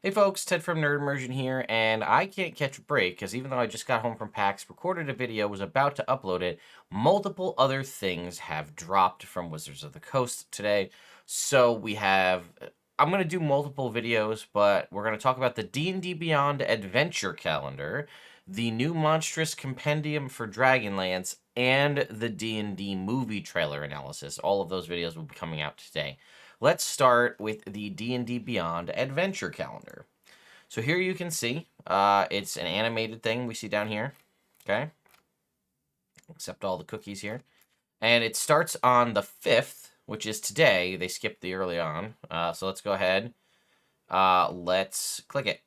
Hey folks, Ted from Immersion here, and I can't catch a break because even though I just got home from PAX, recorded a video, was about to upload it, multiple other things have dropped from Wizards of the Coast today. So I'm going to do multiple videos, but we're going to talk about the D&D Beyond Adventure calendar, the new Monstrous Compendium for Dragonlance, and the D&D movie trailer analysis. All of those videos will be coming out today. Let's start with the D&D Beyond Adventure Calendar. So here you can see, it's an animated thing we see down here, okay? Except all the cookies here. And it starts on the 5th, which is today. They skipped the early on. So let's go ahead. Let's click it.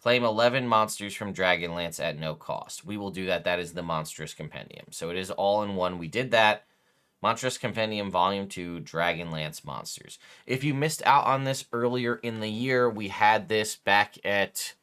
Claim 11 monsters from Dragonlance at no cost. We will do that. That is the Monstrous Compendium. So it is all in one. We did that. Monstrous Compendium Volume 2, Dragonlance Monsters. If you missed out on this earlier in the year, we had this back at,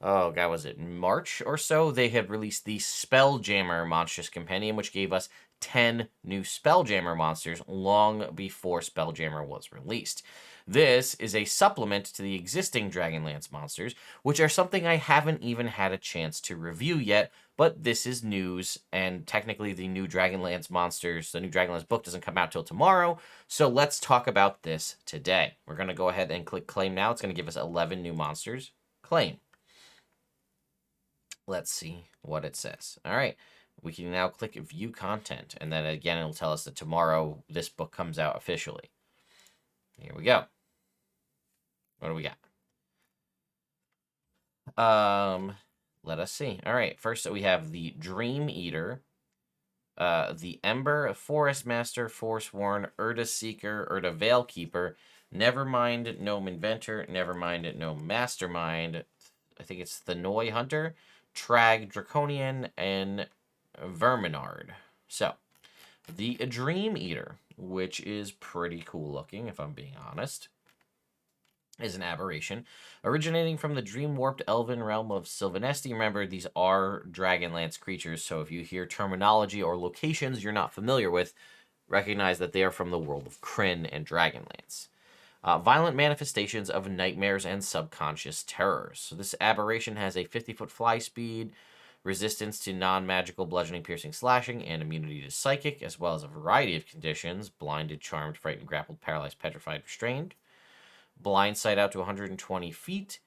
oh god, was it March or so? They had released the Spelljammer Monstrous Compendium, which gave us 10 new Spelljammer monsters long before Spelljammer was released. This is a supplement to the existing Dragonlance monsters, which are something I haven't even had a chance to review yet, but this is news, and technically the new Dragonlance monsters, the new Dragonlance book doesn't come out till tomorrow, so let's talk about this today. We're going to go ahead and click claim now. It's going to give us 11 new monsters. Claim. Let's see what it says. All right. We can now click view content, and then again it'll tell us that tomorrow this book comes out officially. Here we go. What do we got? Let us see. All right, first we have the Dream Eater, the Ember, Forest Master, Forsworn, Urda Seeker, Urda Veilkeeper, Nevermind, Gnome Inventor, Nevermind, Gnome Mastermind, I think it's Thanoi Hunter, Trag Draconian, and Vermontard. So, the Dream Eater, which is pretty cool looking, if I'm being honest, is an aberration originating from the dream-warped elven realm of Sylvanesti. Remember, these are Dragonlance creatures, so if you hear terminology or locations you're not familiar with, recognize that they are from the world of Krynn and Dragonlance. Violent manifestations of nightmares and subconscious terrors. So this aberration has a 50-foot fly speed, resistance to non-magical bludgeoning, piercing, slashing, and immunity to psychic, as well as a variety of conditions: blinded, charmed, frightened, grappled, paralyzed, petrified, restrained. Blind sight out to 120 feet.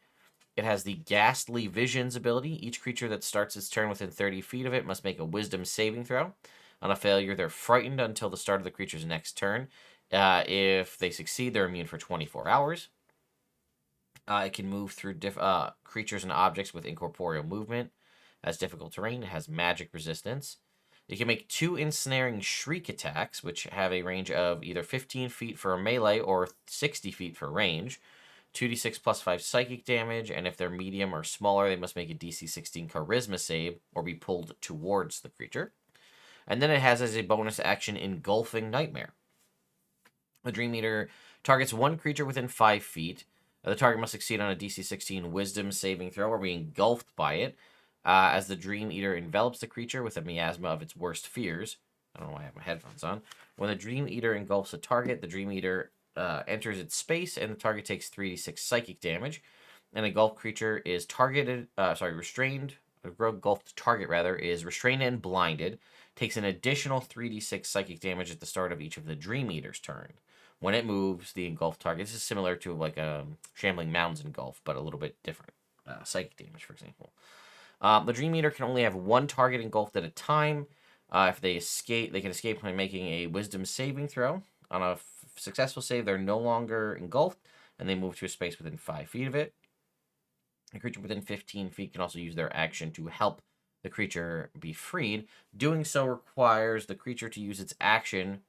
It has the Ghastly Visions ability. Each creature that starts its turn within 30 feet of it must make a wisdom saving throw. On a failure, they're frightened until the start of the creature's next turn. If they succeed, they're immune for 24 hours. It can move through creatures and objects with incorporeal movement. It has difficult terrain. It has magic resistance. It can make 2 ensnaring shriek attacks, which have a range of either 15 feet for a melee or 60 feet for range. 2d6 plus 5 psychic damage, and if they're medium or smaller, they must make a DC 16 charisma save or be pulled towards the creature. And then it has as a bonus action Engulfing Nightmare. The Dream Eater targets one creature within 5 feet. The target must succeed on a DC 16 wisdom saving throw or be engulfed by it. As the Dream Eater envelops the creature with a miasma of its worst fears. I don't know why I have my headphones on. When the Dream Eater engulfs a target, the Dream Eater enters its space, and the target takes 3d6 psychic damage. An engulfed creature is restrained. A engulfed target, is restrained and blinded. Takes an additional 3d6 psychic damage at the start of each of the Dream Eater's turn. When it moves, the engulfed target. This is similar to like a Shambling Mounds engulf, but a little bit different. Psychic damage, for example. The Dream Eater can only have one target engulfed at a time. If they escape, they can escape by making a Wisdom saving throw. On a successful save, they're no longer engulfed, and they move to a space within 5 feet of it. A creature within 15 feet can also use their action to help the creature be freed. Doing so requires the creature to use its action.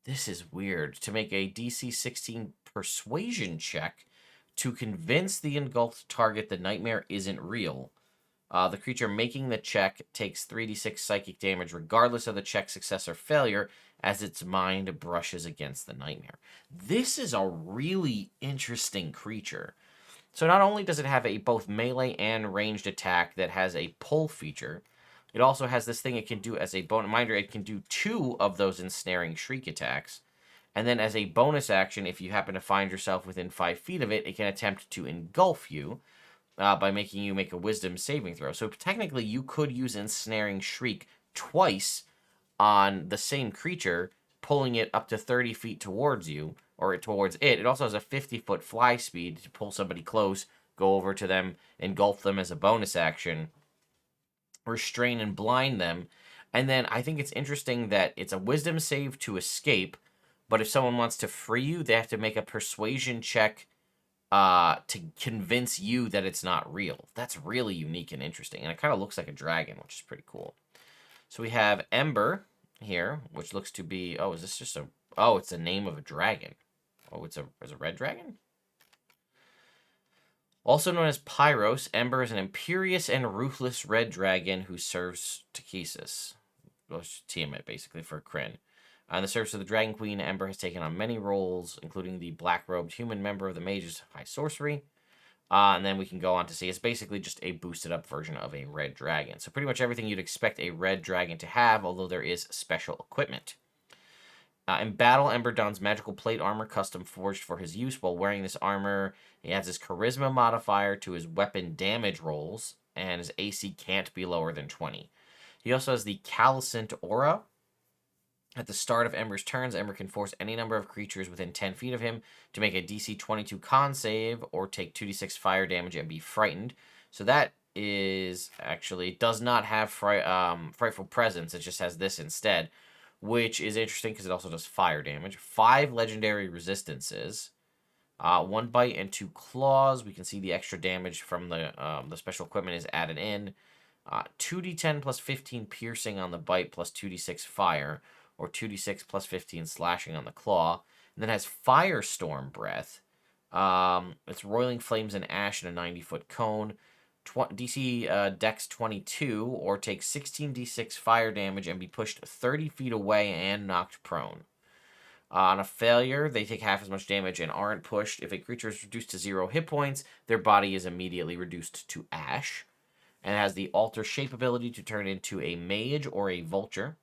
This is weird. To make a DC 16 persuasion check to convince the engulfed target the nightmare isn't real. The creature making the check takes 3d6 psychic damage regardless of the check's success or failure as its mind brushes against the nightmare. This is a really interesting creature. So not only does it have a both melee and ranged attack that has a pull feature, it also has this thing it can do as a bonus. Reminder, it can do 2 of those ensnaring shriek attacks. And then as a bonus action, if you happen to find yourself within 5 feet of it, it can attempt to engulf you by making you make a wisdom saving throw. So technically, you could use Ensnaring Shriek twice on the same creature, pulling it up to 30 feet towards you, or towards it. It also has a 50-foot fly speed to pull somebody close, go over to them, engulf them as a bonus action, restrain and blind them. And then I think it's interesting that it's a wisdom save to escape, but if someone wants to free you, they have to make a persuasion check to convince you that it's not real. That's really unique and interesting. And it kind of looks like a dragon, which is pretty cool. So we have Ember here, which looks to be... Oh, is this just a... Oh, it's the name of a dragon. Oh, it's a red dragon? Also known as Pyros, Ember is an imperious and ruthless red dragon who serves Takesis. Well, Tiamat, basically, for Kryn. On the service of the Dragon Queen, Ember has taken on many roles, including the black-robed human member of the Mages of High Sorcery. And then we can go on to see it's basically just a boosted-up version of a red dragon. So pretty much everything you'd expect a red dragon to have, although there is special equipment. In battle, Ember dons magical plate armor custom forged for his use. While wearing this armor, he adds his charisma modifier to his weapon damage rolls, and his AC can't be lower than 20. He also has the Callicent Aura. At the start of Ember's turns, Ember can force any number of creatures within 10 feet of him to make a DC 22 con save or take 2d6 fire damage and be frightened. So that is actually, it does not have Frightful Presence, it just has this instead, which is interesting because it also does fire damage. 5 legendary resistances, 1 bite and 2 claws. We can see the extra damage from the special equipment is added in. 2d10 plus 15 piercing on the bite plus 2d6 fire, or 2d6 plus 15 slashing on the claw. And then has Firestorm Breath. It's Roiling Flames and Ash in a 90-foot cone. DC Dex 22, or take 16d6 fire damage and be pushed 30 feet away and knocked prone. On a failure, they take half as much damage and aren't pushed. If a creature is reduced to 0 hit points, their body is immediately reduced to ash. And it has the Alter Shape ability to turn into a mage or a vulture,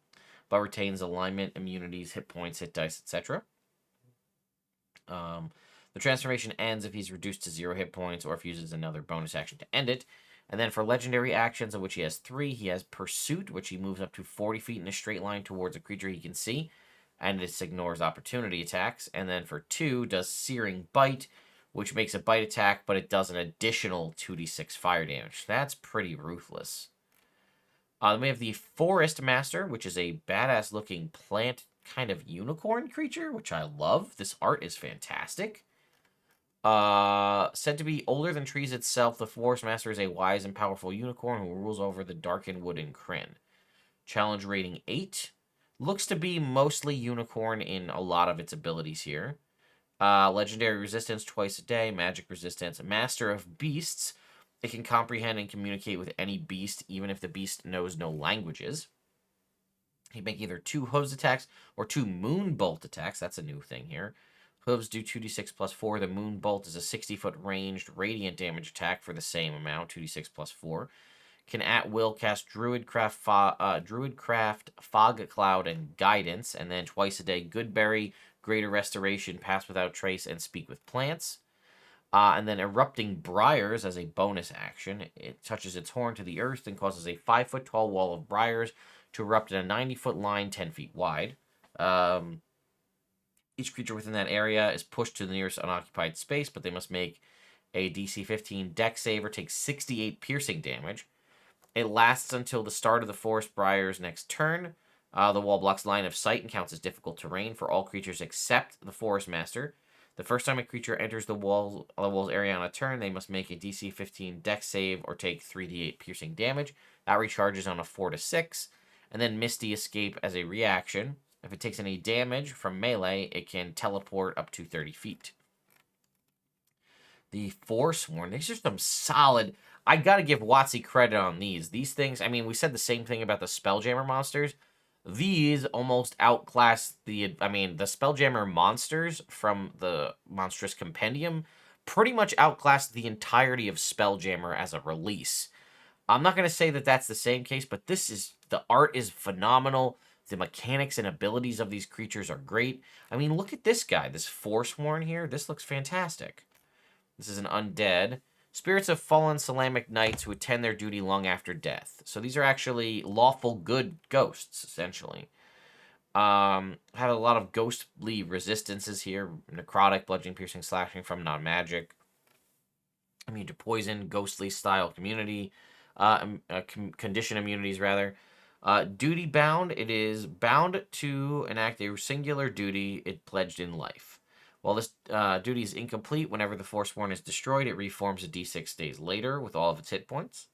but retains alignment, immunities, hit points, hit dice, etc. The transformation ends if he's reduced to 0 hit points or if he uses another bonus action to end it. And then for legendary actions, of which he has 3, he has Pursuit, which he moves up to 40 feet in a straight line towards a creature he can see, and this ignores opportunity attacks. And then for 2, does Searing Bite, which makes a bite attack, but it does an additional 2d6 fire damage. That's pretty ruthless. Then we have the Forest Master, which is a badass-looking plant kind of unicorn creature, which I love. This art is fantastic. Said to be older than trees itself, the Forest Master is a wise and powerful unicorn who rules over the darkened wood in Kryn. Challenge rating 8. Looks to be mostly unicorn in a lot of its abilities here. Legendary resistance twice a day, magic resistance, master of beasts. It can comprehend and communicate with any beast, even if the beast knows no languages. He can make either 2 hooves attacks or 2 moon bolt attacks. That's a new thing here. Hooves do 2d6 plus 4. The moon bolt is a 60-foot ranged radiant damage attack for the same amount, 2d6 plus 4. Can at will cast Druidcraft, Fog Cloud, and Guidance, and then twice a day Goodberry, Greater Restoration, Pass Without Trace, and Speak with Plants. And then Erupting Briars as a bonus action. It touches its horn to the earth and causes a 5-foot tall wall of briars to erupt in a 90-foot line 10 feet wide. Each creature within that area is pushed to the nearest unoccupied space, but they must make a DC 15 Dex save or take 68 piercing damage. It lasts until the start of the Forest Briar's next turn. The wall blocks line of sight and counts as difficult terrain for all creatures except the Forest Master. The first time a creature enters the wall's area on a turn, they must make a DC 15 Dex save or take 3d8 piercing damage. That recharges on a 4 to 6. And then Misty Escape as a reaction. If it takes any damage from melee, it can teleport up to 30 feet. The Forsworn, these are some solid... I gotta give WotC credit on these. These things, I mean, we said the same thing about the Spelljammer monsters. These almost outclass the Spelljammer monsters from the Monstrous Compendium pretty much outclassed the entirety of Spelljammer as a release. I'm not going to say that that's the same case, but the art is phenomenal. The mechanics and abilities of these creatures are great. I mean, look at this guy, this Forsworn here. This looks fantastic. This is an undead. Spirits of fallen Salamic knights who attend their duty long after death. So these are actually lawful good ghosts, essentially. Have a lot of ghostly resistances here. Necrotic, bludgeoning, piercing, slashing from non-magic. Immune to poison, ghostly style community. Condition immunities, rather. Duty bound, it is bound to enact a singular duty it pledged in life. While this duty is incomplete, whenever the Forsworn is destroyed, it reforms a d6 days later with all of its hit points.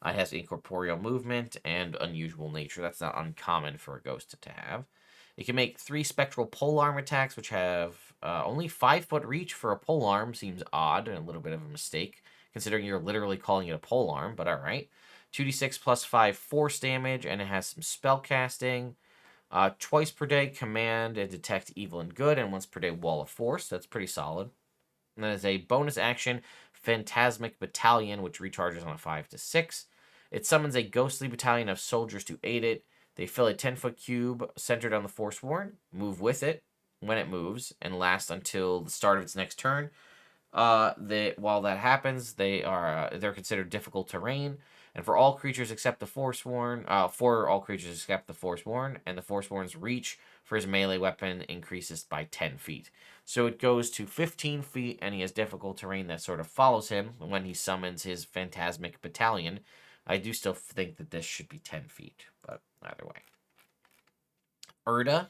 It has incorporeal movement and unusual nature. That's not uncommon for a ghost to have. It can make 3 spectral polearm attacks, which have only 5-foot reach for a polearm. Seems odd and a little bit of a mistake, considering you're literally calling it a polearm, but alright. 2d6 plus 5 force damage, and it has some spell casting. Twice per day, command and detect evil and good, and once per day, wall of force. That's pretty solid. And then as a bonus action, Phantasmic Battalion, which recharges on a 5 to 6. It summons a ghostly battalion of soldiers to aid it. They fill a 10-foot cube centered on the Forsworn, move with it when it moves, and last until the start of its next turn. While that happens, they're considered difficult terrain. And for all creatures except the Forsworn, and the Forsworn's reach for his melee weapon increases by 10 feet. So it goes to 15 feet, and he has difficult terrain that sort of follows him when he summons his Phantasmic Battalion. I do still think that this should be 10 feet, but either way. Urda.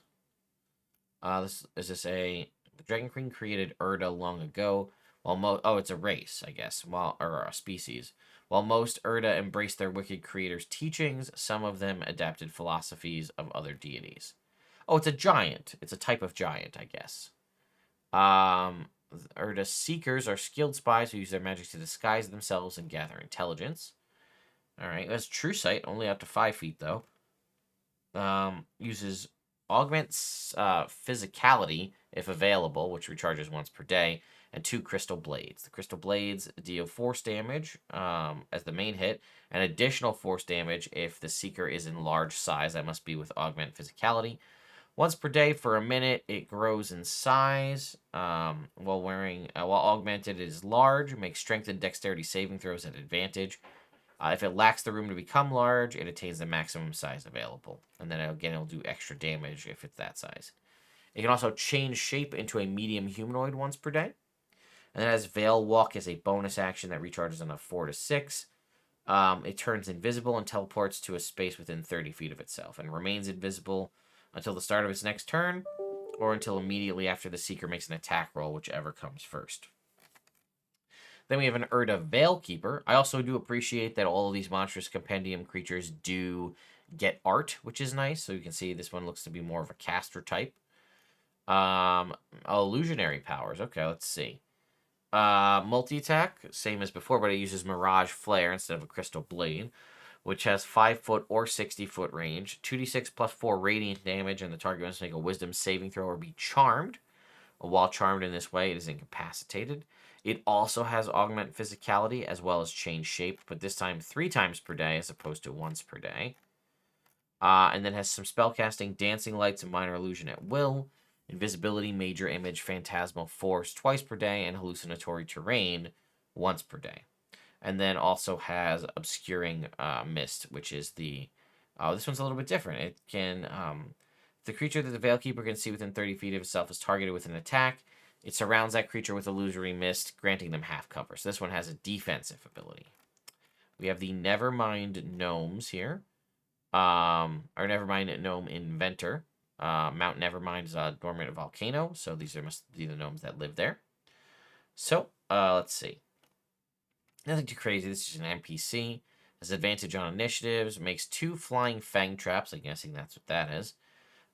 The Dragon Queen created Urda long ago. It's a race, I guess, or a species. While most Urda embraced their wicked creator's teachings, some of them adapted philosophies of other deities. Oh, it's a giant. It's a type of giant, I guess. Urda Seekers are skilled spies who use their magic to disguise themselves and gather intelligence. Alright, that's True Sight, only up to 5 feet, though. Uses Augments Physicality, if available, which recharges once per day, and 2 Crystal Blades. The Crystal Blades deal force damage as the main hit, and additional force damage if the Seeker is in large size. That must be with Augment Physicality. Once per day for a minute, it grows in size. While augmented is large, makes strength and dexterity saving throws at advantage. If it lacks the room to become large, it attains the maximum size available. And then again, it'll do extra damage if it's that size. It can also change shape into a medium humanoid once per day. And then it has Veil Walk as a bonus action that recharges on a 4 to 6. It turns invisible and teleports to a space within 30 feet of itself and remains invisible until the start of its next turn or until immediately after the Seeker makes an attack roll, whichever comes first. Then we have an Urda Veilkeeper. I also do appreciate that all of these Monstrous Compendium creatures do get art, which is nice. So you can see this one looks to be more of a caster type. Illusionary powers. Okay, let's see. Multi-attack, same as before, but it uses Mirage Flare instead of a Crystal Blade, which has 5-foot or 60-foot range. 2d6 plus 4 radiant damage, and the target must make a Wisdom saving throw or be charmed. While charmed in this way, it is incapacitated. It also has Augment Physicality as well as Change Shape, but this time 3 times per day as opposed to once per day. And then has some spellcasting, Dancing Lights, and Minor Illusion at will, Invisibility, Major Image, Phantasmal Force twice per day, and Hallucinatory Terrain once per day. And then also has Obscuring Mist, which is the... this one's a little bit different. It can... the creature that the Veilkeeper can see within 30 feet of itself is targeted with an attack. It surrounds that creature with illusory mist, granting them half cover. So this one has a defensive ability. We have the Nevermind Gnomes here. Or Nevermind Gnome Inventor. Mount Nevermind is a dormant volcano, so these must be the gnomes that live there. So, let's see. Nothing too crazy. This is an NPC. Has advantage on initiatives. Makes 2 flying fang traps. I'm guessing that's what that is.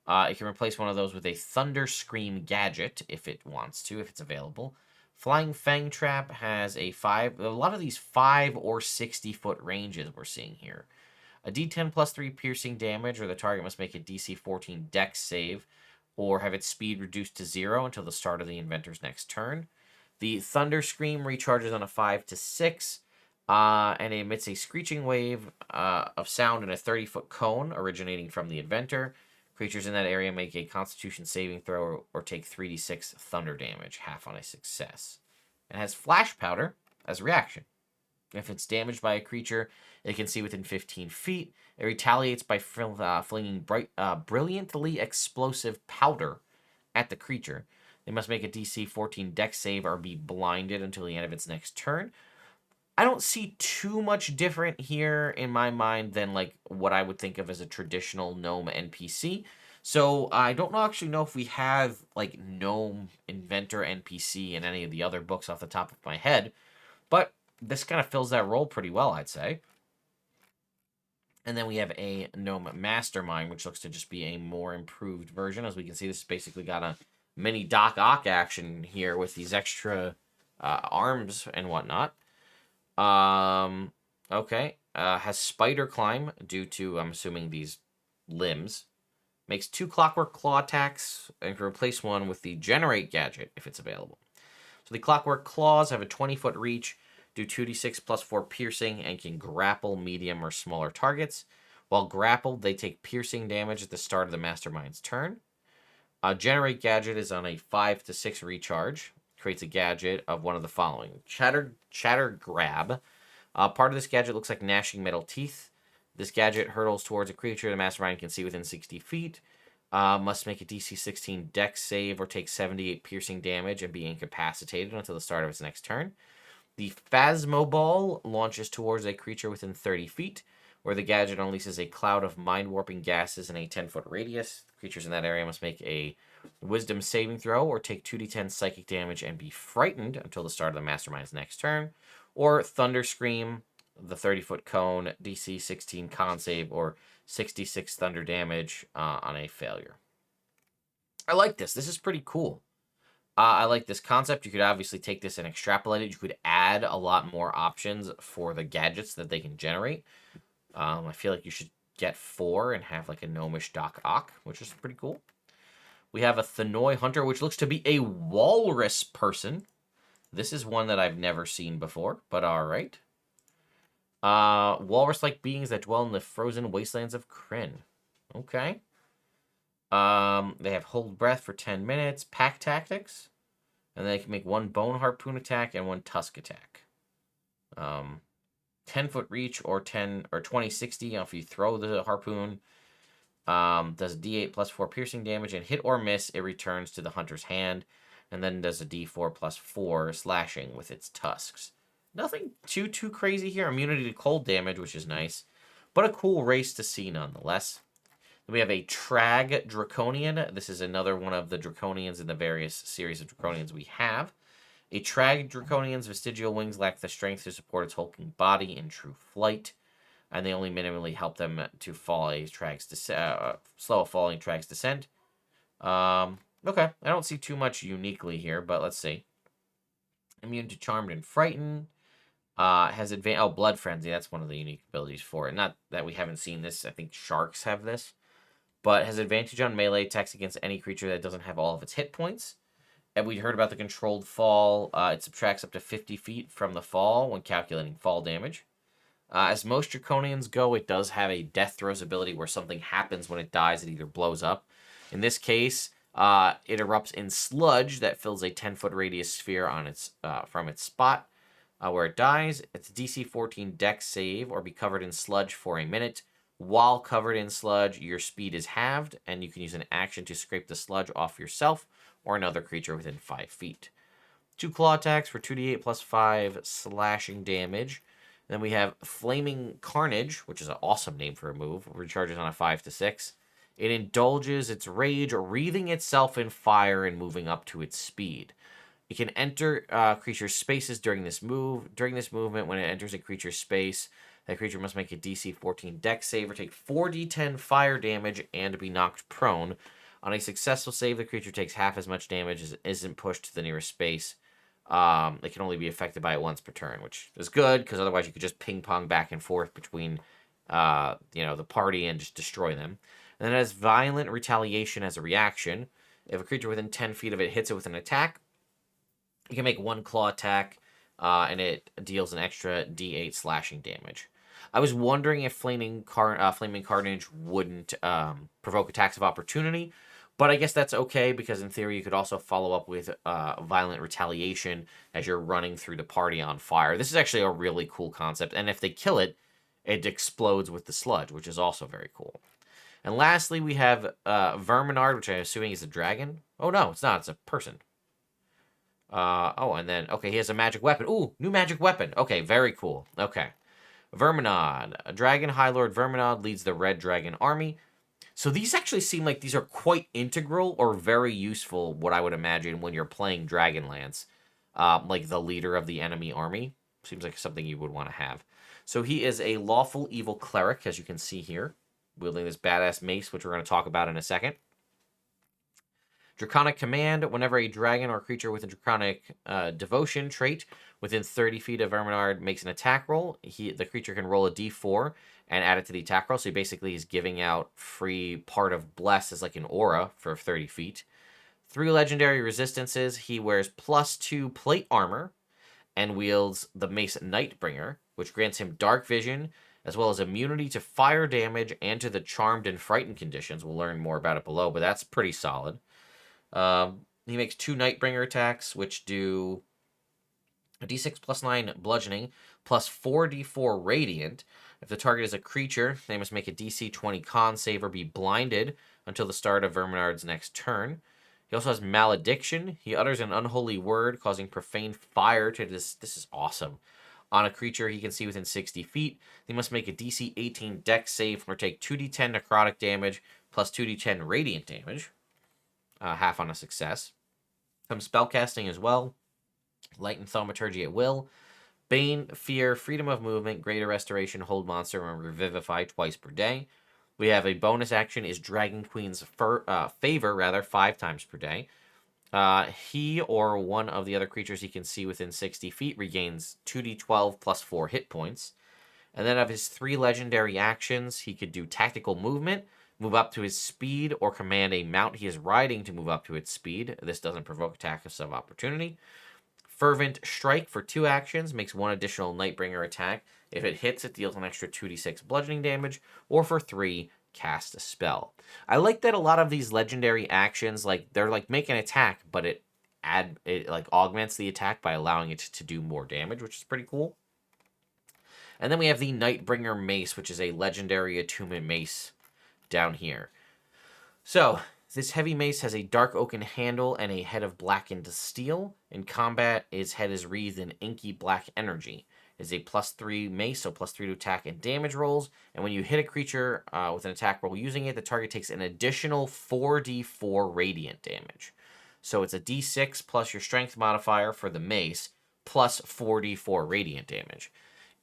It can replace one of those with a Thunder Scream gadget if it wants to, if it's available. Flying Fang Trap has a lot of these 5 or 60-foot ranges we're seeing here. A d10 plus 3 piercing damage, or the target must make a DC 14 dex save, or have its speed reduced to 0 until the start of the inventor's next turn. The Thunder Scream recharges on a 5 to 6, and it emits a screeching wave of sound in a 30-foot cone originating from the inventor. Creatures in that area make a Constitution saving throw or take 3d6 thunder damage, half on a success. It has Flash Powder as a reaction. If it's damaged by a creature it can see within 15 feet, it retaliates by flinging brilliantly explosive powder at the creature. They must make a DC 14 Dex save or be blinded until the end of its next turn. I don't see too much different here in my mind than like what I would think of as a traditional gnome NPC. So I don't actually know if we have like gnome inventor NPC in any of the other books off the top of my head, but this kind of fills that role pretty well, I'd say. And then we have a Gnome Mastermind, which looks to just be a more improved version. As we can see, this basically got a mini Doc Ock action here with these extra arms and whatnot. Okay. Has Spider Climb due to, I'm assuming, these limbs. Makes 2 Clockwork Claw attacks and can replace one with the Generate gadget if it's available. So the Clockwork Claws have a 20-foot reach, do 2d6 plus 4 piercing, and can grapple medium or smaller targets. While grappled, they take piercing damage at the start of the Mastermind's turn. Generate gadget is on a 5 to 6 recharge. Creates a gadget of one of the following. Chatter Grab. Part of this gadget looks like gnashing metal teeth. This gadget hurtles towards a creature the Mastermind can see within 60 feet. Must make a DC 16 Dex save or take 78 piercing damage and be incapacitated until the start of its next turn. The Phasmoball launches towards a creature within 30 feet, where the gadget unleashes a cloud of mind-warping gases in a 10-foot radius. Creatures in that area must make a Wisdom saving throw or take 2d10 psychic damage and be frightened until the start of the Mastermind's next turn. Or Thunder Scream, the 30-foot cone, DC 16 con save or 66 thunder damage on a failure. I like this. This is pretty cool. I like this concept. You could obviously take this and extrapolate it. You could add a lot more options for the gadgets that they can generate. I feel like you should get 4 and have like a gnomish Doc Ock, which is pretty cool. We have a Thanoi Hunter, which looks to be a walrus person. This is one that I've never seen before, but all right. Walrus-like beings that dwell in the frozen wastelands of Krynn. Okay. They have Hold Breath for 10 minutes, Pack Tactics, and they can make 1 Bone Harpoon attack and 1 Tusk attack. 10-foot reach or 20-60 if you throw the harpoon. Does D8 plus 4 piercing damage, and hit or miss, it returns to the hunter's hand, and then does a D4 plus 4 slashing with its tusks. Nothing too crazy here. Immunity to cold damage, which is nice, but a cool race to see nonetheless. Then we have a Trag Draconian. This is another one of the Draconians in the various series of Draconians we have. A Trag Draconian's vestigial wings lack the strength to support its hulking body in true flight, and they only minimally help them to slow a falling Trag's descent. Okay, I don't see too much uniquely here, but let's see. Immune to Charmed and Frightened. Has Blood Frenzy. That's one of the unique abilities for it. Not that we haven't seen this. I think sharks have this. But has advantage on melee attacks against any creature that doesn't have all of its hit points. And we heard about the controlled fall. It subtracts up to 50 feet from the fall when calculating fall damage. As most Draconians go, it does have a Death Throes ability where something happens when it dies. It either blows up. In this case, it erupts in sludge that fills a 10-foot radius sphere on from its spot where it dies. It's DC 14 Dex save or be covered in sludge for a minute. While covered in sludge, your speed is halved, and you can use an action to scrape the sludge off yourself or another creature within 5 feet. 2 claw attacks for 2d8 plus 5 slashing damage. Then we have Flaming Carnage, which is an awesome name for a move. Recharges on a 5 to 6. It indulges its rage, wreathing itself in fire and moving up to its speed. It can enter creature spaces during this move. During this movement, when it enters a creature's space, that creature must make a DC 14 Dex save or take 4d10 fire damage and be knocked prone. On a successful save, the creature takes half as much damage as it isn't pushed to the nearest space. It can only be affected by it once per turn, which is good, because otherwise you could just ping-pong back and forth between the party and just destroy them. And then it has Violent Retaliation as a reaction. If a creature within 10 feet of it hits it with an attack, you can make 1 claw attack, and it deals an extra D8 slashing damage. I was wondering if Flaming Carnage wouldn't provoke attacks of opportunity, but I guess that's okay because in theory you could also follow up with Violent Retaliation as you're running through the party on fire. This is actually a really cool concept, and if they kill it, it explodes with the sludge, which is also very cool. And lastly, we have Vermontard, which I'm assuming is a dragon. Oh no, it's not. It's a person. And then, okay, he has a magic weapon. Ooh, new magic weapon. Okay, very cool. Okay. Vermontard. A dragon High Lord Vermontard leads the Red Dragon Army. So these actually seem like these are quite integral or very useful, what I would imagine, when you're playing Dragonlance. Like the leader of the enemy army. Seems like something you would want to have. So he is a lawful evil cleric, as you can see here, wielding this badass mace, which we're going to talk about in a second. Draconic Command. Whenever a dragon or creature with a Draconic Devotion trait within 30 feet of Vermontard makes an attack roll, the creature can roll a d4 and add it to the attack roll. So he basically is giving out free part of Bless as like an aura for 30 feet. 3 legendary resistances. He wears +2 plate armor and wields the mace Nightbringer, which grants him dark vision, as well as immunity to fire damage and to the charmed and frightened conditions. We'll learn more about it below, but that's pretty solid. He makes 2 Nightbringer attacks, which do a d6 +9 bludgeoning, plus 4d4 radiant. If the target is a creature, they must make a DC 20 con save or be blinded until the start of Vermontard's next turn. He also has Malediction. He utters an unholy word, causing profane fire to this is awesome. On a creature he can see within 60 feet, they must make a DC 18 dex save or take 2d10 necrotic damage plus 2d10 radiant damage. Half on a success. Some spellcasting as well. Light and Thaumaturgy at will. Bane, Fear, Freedom of Movement, Greater Restoration, Hold Monster, and Revivify twice per day. We have a bonus action is Dragon Queen's Favor, 5 times per day. He or one of the other creatures he can see within 60 feet regains 2d12 plus 4 hit points. And then of his 3 legendary actions, he could do Tactical Movement, move up to his speed, or command a mount he is riding to move up to its speed. This doesn't provoke attacks of opportunity. Fervent Strike for 2 actions makes 1 additional Nightbringer attack. If it hits, it deals an extra 2d6 bludgeoning damage, or for 3, cast a spell. I like that a lot of these legendary actions, like they're like make an attack, but it like augments the attack by allowing it to do more damage, which is pretty cool. And then we have the Nightbringer Mace, which is a legendary attunement mace down here. So, this heavy mace has a dark oaken handle and a head of blackened steel. In combat, its head is wreathed in inky black energy. It is a +3 mace, so +3 to attack and damage rolls. And when you hit a creature with an attack roll using it, the target takes an additional 4d4 radiant damage. So it's a d6 plus your strength modifier for the mace, plus 4d4 radiant damage.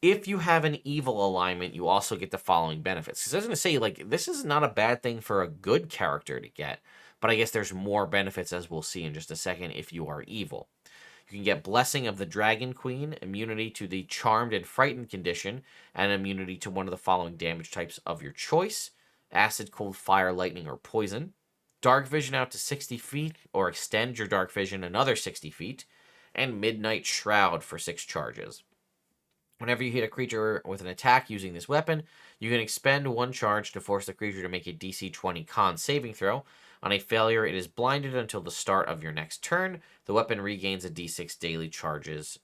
If you have an evil alignment, you also get the following benefits. Because I was going to say, like, this is not a bad thing for a good character to get. But I guess there's more benefits, as we'll see in just a second, if you are evil. You can get Blessing of the Dragon Queen, immunity to the Charmed and Frightened condition, and immunity to one of the following damage types of your choice. Acid, Cold, Fire, Lightning, or Poison. Dark Vision out to 60 feet, or extend your Dark Vision another 60 feet. And Midnight Shroud for 6 charges. Whenever you hit a creature with an attack using this weapon, you can expend 1 charge to force the creature to make a DC 20 con saving throw. On a failure, it is blinded until the start of your next turn. The weapon regains a D6 daily charges,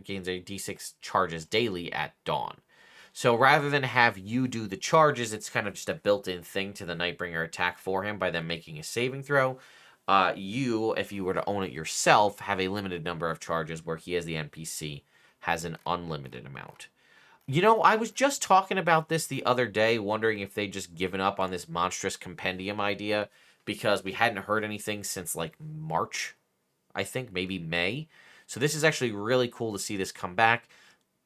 gains a D6 charges daily at dawn. So rather than have you do the charges, it's kind of just a built-in thing to the Nightbringer attack for him by them making a saving throw. You, if you were to own it yourself, have a limited number of charges where he as the NPC has an unlimited amount. You know, I was just talking about this the other day, wondering if they'd just given up on this Monstrous Compendium idea, because we hadn't heard anything since, like, March, I think, maybe May. So this is actually really cool to see this come back.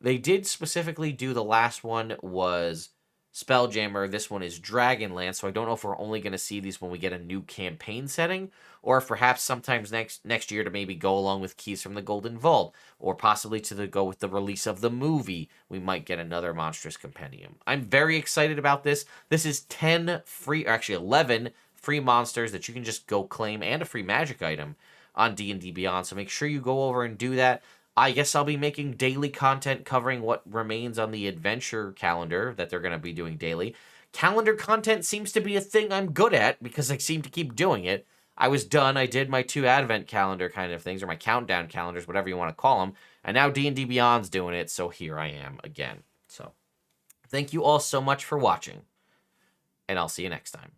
They did specifically do the last one was Spelljammer. This one is Dragonlance, so I don't know if we're only going to see these when we get a new campaign setting, or if perhaps sometimes next year to maybe go along with Keys from the Golden Vault, or possibly to go with the release of the movie, we might get another Monstrous Compendium. I'm very excited about this. This is 11 free monsters that you can just go claim, and a free magic item on D&D Beyond, so make sure you go over and do that. I guess I'll be making daily content covering what remains on the adventure calendar that they're going to be doing daily. Calendar content seems to be a thing I'm good at because I seem to keep doing it. I was done. I did my 2 advent calendar kind of things, or my countdown calendars, whatever you want to call them. And now D&D Beyond's doing it, so here I am again. So thank you all so much for watching, and I'll see you next time.